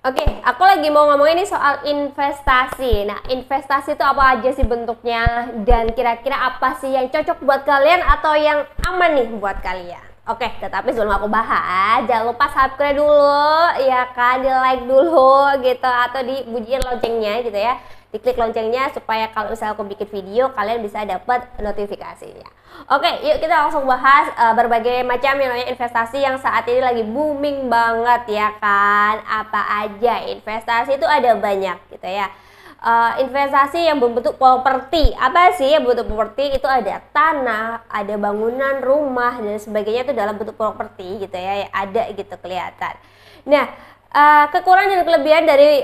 Oke, aku lagi mau ngomongin nih soal investasi. Nah, investasi itu apa aja sih bentuknya dan kira-kira apa sih yang cocok buat kalian atau yang aman nih buat kalian? Oke, tetapi sebelum aku bahas, jangan lupa subscribe dulu, ya kan, di like dulu gitu atau dibunyiin loncengnya gitu ya. Diklik loncengnya supaya kalau misalnya aku bikin video kalian bisa dapat notifikasinya. Oke, yuk kita langsung bahas berbagai macam yang namanya investasi yang saat ini lagi booming banget ya kan. Apa aja investasi itu ada banyak gitu ya. Investasi yang berbentuk properti. Apa sih yang berbentuk properti? Itu ada tanah, ada bangunan, rumah dan sebagainya itu dalam bentuk properti gitu ya. Ada gitu kelihatan. Nah, kekurangan dan kelebihan dari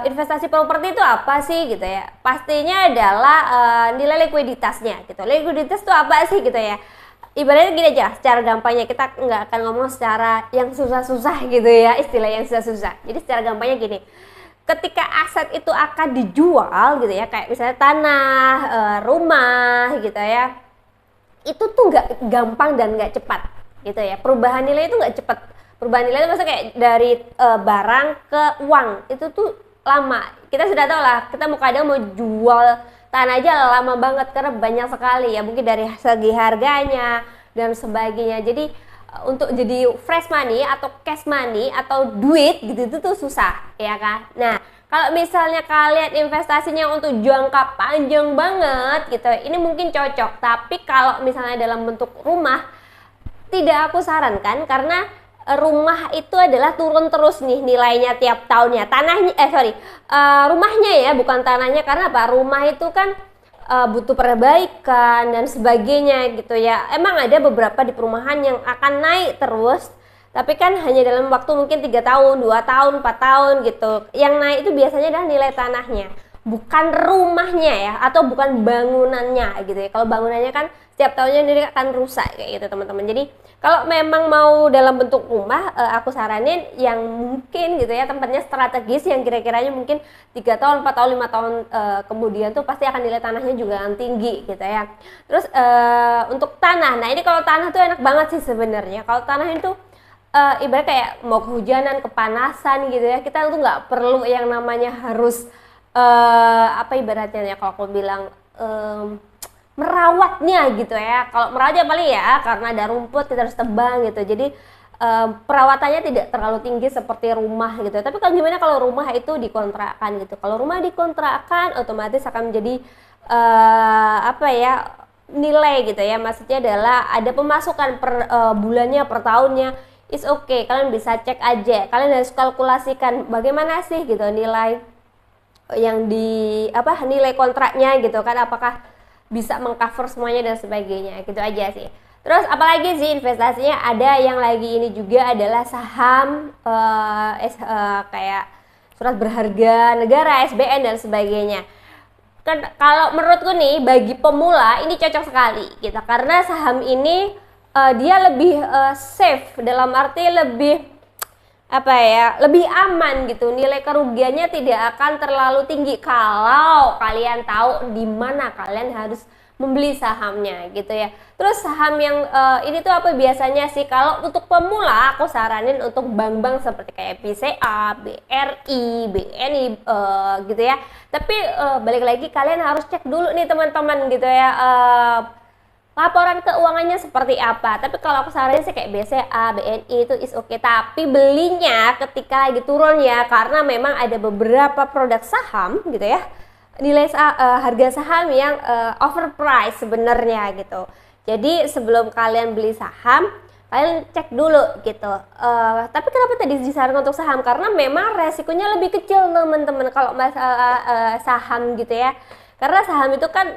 investasi properti itu apa sih gitu ya? Pastinya adalah nilai likuiditasnya gitu. Likuiditas itu apa sih gitu ya? Ibaratnya gini aja, secara gampangnya kita nggak akan ngomong secara yang susah-susah gitu ya, istilah yang susah-susah. Jadi secara gampangnya gini, ketika aset itu akan dijual gitu ya, kayak misalnya tanah, rumah gitu ya, itu tuh nggak gampang dan nggak cepat gitu ya. Perubahan nilai itu nggak cepat. Perubahan nilai itu maksudnya kayak dari barang ke uang itu tuh lama. Kita sudah tahu lah, kita mau kadang mau jual tanah aja lama banget karena banyak sekali ya, mungkin dari segi harganya dan sebagainya. Jadi untuk jadi fresh money atau cash money atau duit gitu itu tuh susah ya kan. Nah, kalau misalnya kalian investasinya untuk jangka panjang banget gitu, ini mungkin cocok. Tapi kalau misalnya dalam bentuk rumah, tidak aku sarankan karena rumah itu adalah turun terus nih nilainya tiap tahunnya. Tanahnya rumahnya ya, bukan tanahnya. Karena apa? Rumah itu kan butuh perbaikan dan sebagainya gitu ya. Emang ada beberapa di perumahan yang akan naik terus, tapi kan hanya dalam waktu mungkin 3 tahun, 2 tahun, 4 tahun gitu. Yang naik itu biasanya adalah nilai tanahnya, bukan rumahnya ya, atau bukan bangunannya gitu ya. Kalau bangunannya kan setiap tahunnya ini akan rusak kayak gitu teman-teman. Jadi kalau memang mau dalam bentuk rumah, aku saranin yang mungkin gitu ya tempatnya strategis, yang kira-kiranya mungkin 3 tahun, 4 tahun, 5 tahun kemudian tuh pasti akan nilai tanahnya juga akan tinggi gitu ya. Terus untuk tanah, nah ini kalau tanah tuh enak banget sih sebenarnya. Kalau tanah itu ibarat kayak mau kehujanan, kepanasan gitu ya, kita tuh nggak perlu yang namanya harus apa ibaratnya ya, kalau aku bilang merawatnya gitu ya. Kalau merawatnya paling ya karena ada rumput kita harus tebang gitu. Jadi perawatannya tidak terlalu tinggi seperti rumah gitu. Tapi kalau gimana kalau rumah itu dikontrakkan gitu. Kalau rumah dikontrakkan otomatis akan menjadi apa ya, nilai gitu ya. Maksudnya adalah ada pemasukan per bulannya, per tahunnya. It's okay, kalian bisa cek aja. Kalian harus kalkulasikan bagaimana sih gitu nilai yang di apa, nilai kontraknya gitu kan, apakah bisa mengcover semuanya dan sebagainya gitu aja sih. Terus apalagi sih investasinya, ada yang lagi ini juga adalah saham, kayak surat berharga negara, SBN dan sebagainya. Kan kalau menurutku nih bagi pemula ini cocok sekali gitu, karena saham ini dia lebih safe, dalam arti lebih apa ya, lebih aman gitu. Nilai kerugiannya tidak akan terlalu tinggi kalau kalian tahu di mana kalian harus membeli sahamnya gitu ya. Terus saham yang ini tuh apa biasanya sih, kalau untuk pemula aku saranin untuk bank-bank seperti kayak BCA, BRI, BNI gitu ya. Tapi balik lagi kalian harus cek dulu nih teman-teman gitu ya, laporan keuangannya seperti apa. Tapi kalau aku saranin sih kayak BCA, BNI itu is okay. Tapi belinya ketika lagi turun ya, karena memang ada beberapa produk saham gitu ya, nilai harga saham yang overpriced sebenarnya gitu. Jadi sebelum kalian beli saham, kalian cek dulu gitu. Tapi kenapa tadi disarankan untuk saham? Karena memang resikonya lebih kecil teman-teman kalau masalah saham gitu ya. Karena saham itu kan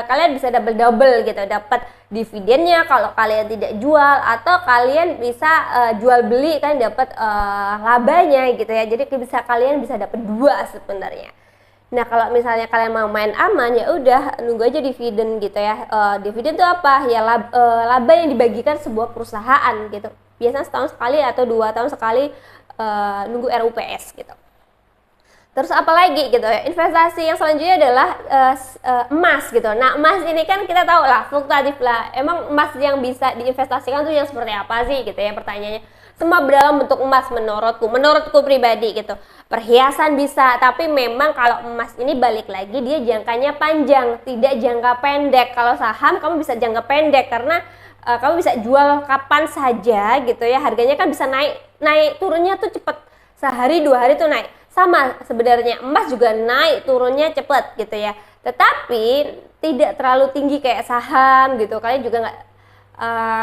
kalian bisa double gitu, dapat dividennya kalau kalian tidak jual, atau kalian bisa jual beli kan dapat labanya gitu ya. Jadi kalian bisa dapat dua sebenarnya. Nah kalau misalnya kalian mau main aman ya udah nunggu aja dividen gitu ya. Dividen itu apa ya, laba yang dibagikan sebuah perusahaan gitu. Biasanya setahun sekali atau 2 tahun sekali, nunggu RUPS gitu. Terus apa lagi gitu ya, investasi yang selanjutnya adalah emas gitu. Nah emas ini kan kita tahu lah fluktuatif lah. Emang emas yang bisa diinvestasikan tuh yang seperti apa sih gitu ya pertanyaannya. semua dalam bentuk emas menurutku pribadi gitu. Perhiasan bisa, tapi memang kalau emas ini balik lagi dia jangkanya panjang, tidak jangka pendek. Kalau saham kamu bisa jangka pendek karena kamu bisa jual kapan saja gitu ya, harganya kan bisa naik turunnya tuh cepet, sehari 2 hari tuh naik. Sama sebenarnya emas juga naik turunnya cepet gitu ya, tetapi tidak terlalu tinggi kayak saham gitu. Kalian juga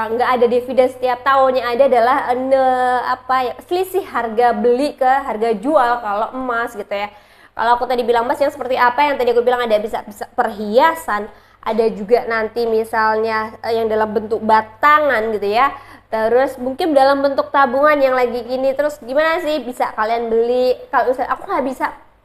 nggak ada dividen setiap tahun, yang ada adalah selisih harga beli ke harga jual kalau emas gitu ya. Kalau aku tadi bilang emas yang seperti apa, yang tadi aku bilang ada bisa perhiasan, ada juga nanti misalnya yang dalam bentuk batangan gitu ya, terus mungkin dalam bentuk tabungan yang lagi gini. Terus gimana sih bisa kalian beli, kalau misalnya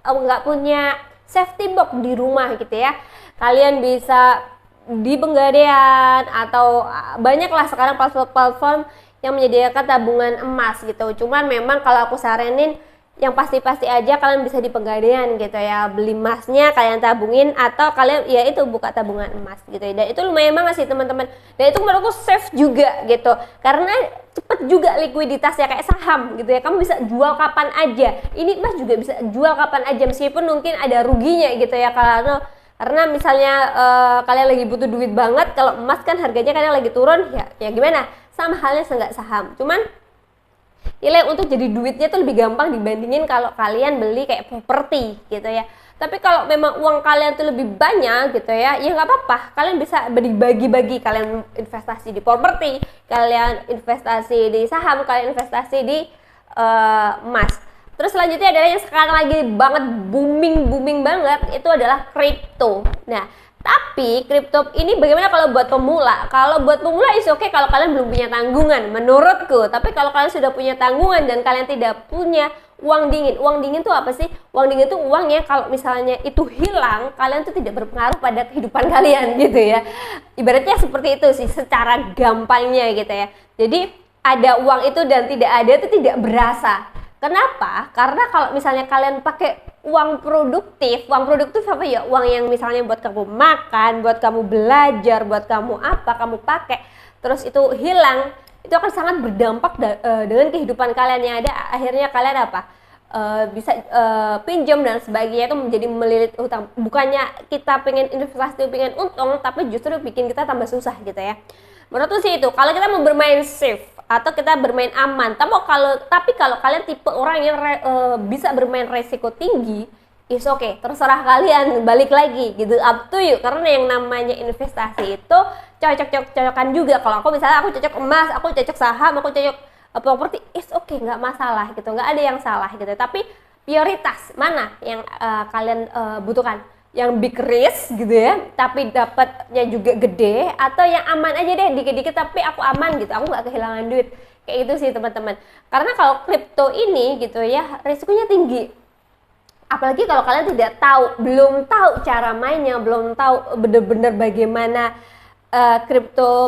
aku nggak punya safety box di rumah gitu ya, kalian bisa di Pegadaian atau banyaklah sekarang platform yang menyediakan tabungan emas gitu. Cuman memang kalau aku saranin yang pasti-pasti aja kalian bisa di Pegadaian gitu ya, beli emasnya kalian tabungin atau kalian ya itu buka tabungan emas gitu ya. Dan itu lumayan banget sih teman-teman, dan itu menurutku safe juga gitu karena cepet juga likuiditasnya kayak saham gitu ya, kamu bisa jual kapan aja. Ini emas juga bisa jual kapan aja meskipun mungkin ada ruginya gitu ya, karena misalnya kalian lagi butuh duit banget. Kalau emas kan harganya kadang lagi turun ya gimana, sama halnya nggak saham, cuman nilai untuk jadi duitnya tuh lebih gampang dibandingin kalau kalian beli kayak properti gitu ya. Tapi kalau memang uang kalian tuh lebih banyak gitu ya nggak apa-apa, kalian bisa bagi-bagi, kalian investasi di properti, kalian investasi di saham, kalian investasi di emas. Terus selanjutnya adalah yang sekarang lagi banget booming banget, itu adalah kripto. Nah, tapi kripto ini bagaimana kalau buat pemula? Kalau buat pemula is oke kalau kalian belum punya tanggungan menurutku. Tapi kalau kalian sudah punya tanggungan dan kalian tidak punya uang dingin tuh apa sih? Uang dingin tuh uang yang kalau misalnya itu hilang, kalian tuh tidak berpengaruh pada kehidupan kalian gitu ya. Ibaratnya seperti itu sih secara gampangnya gitu ya. Jadi ada uang itu dan tidak ada itu tidak berasa. Kenapa? Karena kalau misalnya kalian pakai uang produktif apa ya? Uang yang misalnya buat kamu makan, buat kamu belajar, buat kamu apa, kamu pakai, terus itu hilang, itu akan sangat berdampak dengan kehidupan kalian, yang ada akhirnya kalian bisa pinjam dan sebagainya, itu menjadi melilit utang. Bukannya kita pengen investasi, pengen untung, tapi justru bikin kita tambah susah gitu ya. Menurutku sih itu, kalau kita mau bermain safe atau kita bermain aman. Tapi kalau kalian tipe orang yang bisa bermain resiko tinggi, is okay, terserah kalian, balik lagi gitu, up to you. Karena yang namanya investasi itu cocok-cocokan juga. Kalau aku misalnya aku cocok emas, aku cocok saham, aku cocok properti, is okay, nggak masalah gitu, nggak ada yang salah gitu. Tapi prioritas mana yang kalian butuhkan? Yang big risk gitu ya, tapi dapatnya juga gede, atau yang aman aja deh, dikit-dikit tapi aku aman gitu, aku nggak kehilangan duit. Kayak gitu sih teman-teman. Karena kalau kripto ini gitu ya, risikonya tinggi. Apalagi kalau kalian belum tahu cara mainnya, belum tahu bener-bener bagaimana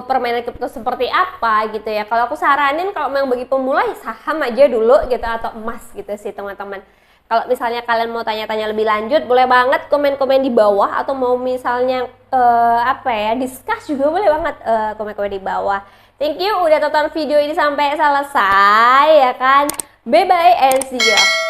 permainan kripto seperti apa gitu ya. Kalau aku saranin kalau memang bagi pemula ya saham aja dulu gitu, atau emas gitu sih teman-teman. Kalau misalnya kalian mau tanya-tanya lebih lanjut, boleh banget komen-komen di bawah, atau mau misalnya discuss juga boleh banget komen-komen di bawah. Thank you udah tonton video ini sampai selesai ya kan. Bye bye and see ya.